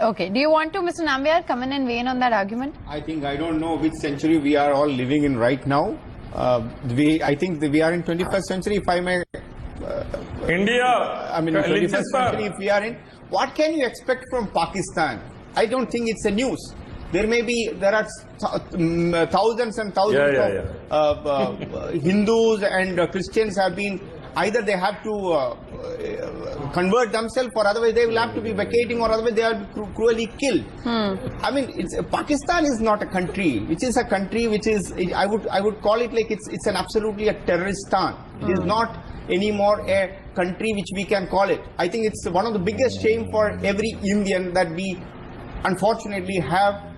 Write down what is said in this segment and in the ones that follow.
Okay. Do you want to, Mr. Nambiar, come in and weigh in on that argument? I think I don't know which century we are all living in right now. I think we are in 21st century, if I may. India. I mean, 21st century, if we are in. What can you expect from Pakistan? I don't think it's a news. There are thousands and thousands of Hindus and Christians have been, either they have to convert themselves, or otherwise they will have to be vacating, or otherwise they are cruelly killed. I mean, Pakistan is not a country, which is a country which is, I would call it like it's an absolutely a terroristan. It is not anymore a country which we can call it. I think it's one of the biggest shame for every Indian that we unfortunately have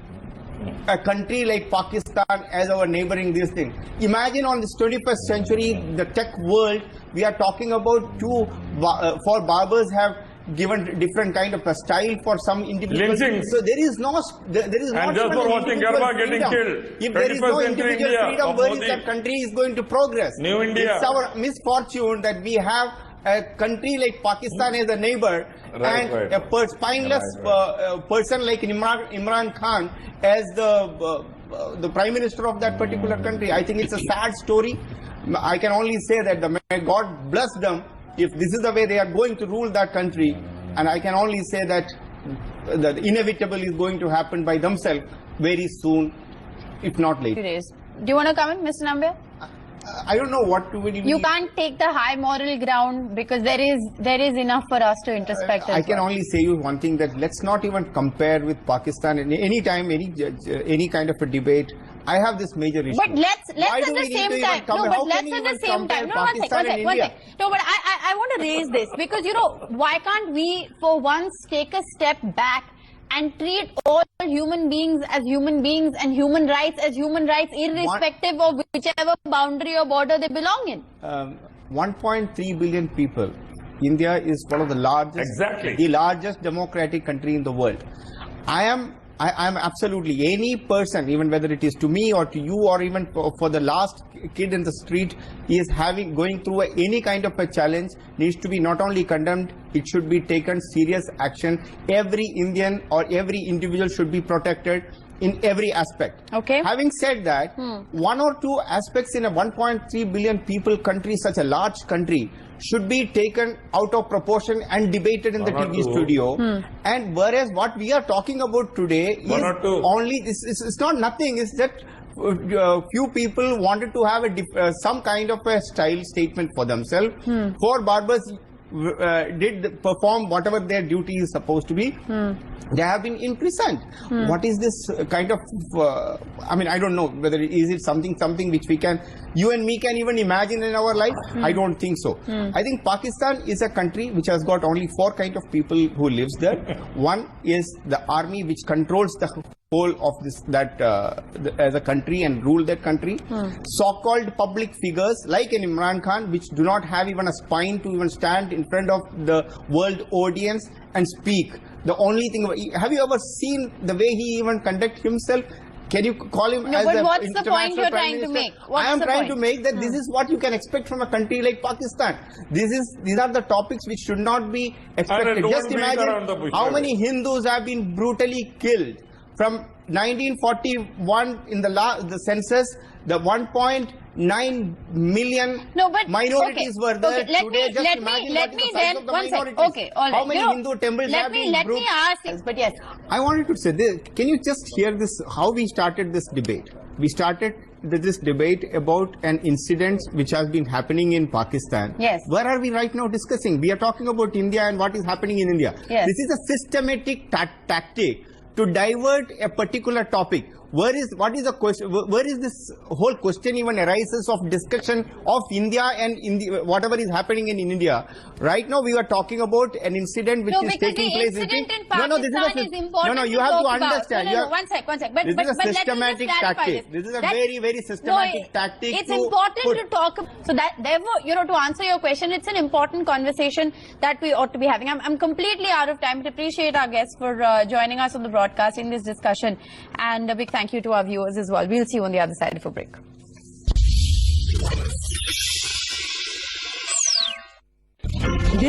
a country like Pakistan as our neighboring this thing. Imagine on this 21st century, the tech world, we are talking about for barbers have given different kind of a style for some individuals. So there is not and just for watching Garba getting killed. If there is no individual freedom, where is that country is going to progress? New India. It's our misfortune that we have a country like Pakistan as a neighbor, a spineless person like Imran Khan as the Prime Minister of that particular country. I think it's a sad story. I can only say that may God bless them if this is the way they are going to rule that country, and I can only say that the inevitable is going to happen by themselves very soon, if not later. Do you want to comment, Mr. Nambiar? I don't know what to really. You can't take the high moral ground because there is enough for us to introspect. I can only say you one thing, that let's not even compare with Pakistan in any time, any kind of a debate. I have this major issue. But let's at the same time. No, but let's at the same time. No, one second. No, but I want to raise this because, you know, why can't we for once take a step back and treat all human beings as human beings and human rights as human rights, irrespective of whichever boundary or border they belong in? 1.3 billion people. India is one of the largest, the largest democratic country in the world. I am absolutely, any person, even whether it is to me or to you or even for the last kid in the street, is going through any kind of a challenge, needs to be not only condemned, it should be taken serious action. Every Indian or every individual should be protected in every aspect. Okay. Having said that, one or two aspects in a 1.3 billion people country, such a large country, should be taken out of proportion and debated in the TV studio. And whereas what we are talking about today is only, it's not nothing, it's that few people wanted to have some kind of a style statement for themselves. Four barbers did perform whatever their duty is supposed to be. They have been imprisoned. What is this kind of I mean, I don't know whether is it something which you and me can even imagine in our life. I don't think so. I think Pakistan is a country which has got only four kind of people who lives there. One is the army, which controls the whole of as a country and rule that country. So-called public figures like an Imran Khan, which do not have even a spine to even stand in front of the world audience and speak. The only thing, have you ever seen the way he even conducts himself? Can you call him as but a what's the point you're trying to make? I am trying to make that this is what you can expect from a country like Pakistan. These are the topics which should not be expected. Just imagine how many Hindus have been brutally killed. From 1941 in the census, the 1.9 million minorities were there. Today, just imagine what is the size of the minorities. Okay, all right. How many Hindu temples have been Let me ask this, but yes. I wanted to say this. Can you just hear this, how we started this debate? We started this debate about an incident which has been happening in Pakistan. Yes. Where are we right now discussing? We are talking about India and what is happening in India. Yes. This is a systematic tactic to divert a particular topic. What is the question? Where is this whole question even arises of discussion of India and whatever is happening in India? Right now we are talking about an incident which is taking place. This is important. No, you have to understand. One sec. This is a systematic tactic. This is a very, very systematic tactic. It's important to talk. So that, therefore, you know, to answer your question, it's an important conversation that we ought to be having. I'm completely out of time, but appreciate our guests for joining us on the broadcast in this discussion, and a big thank you to our viewers as well. We'll see you on the other side of a break.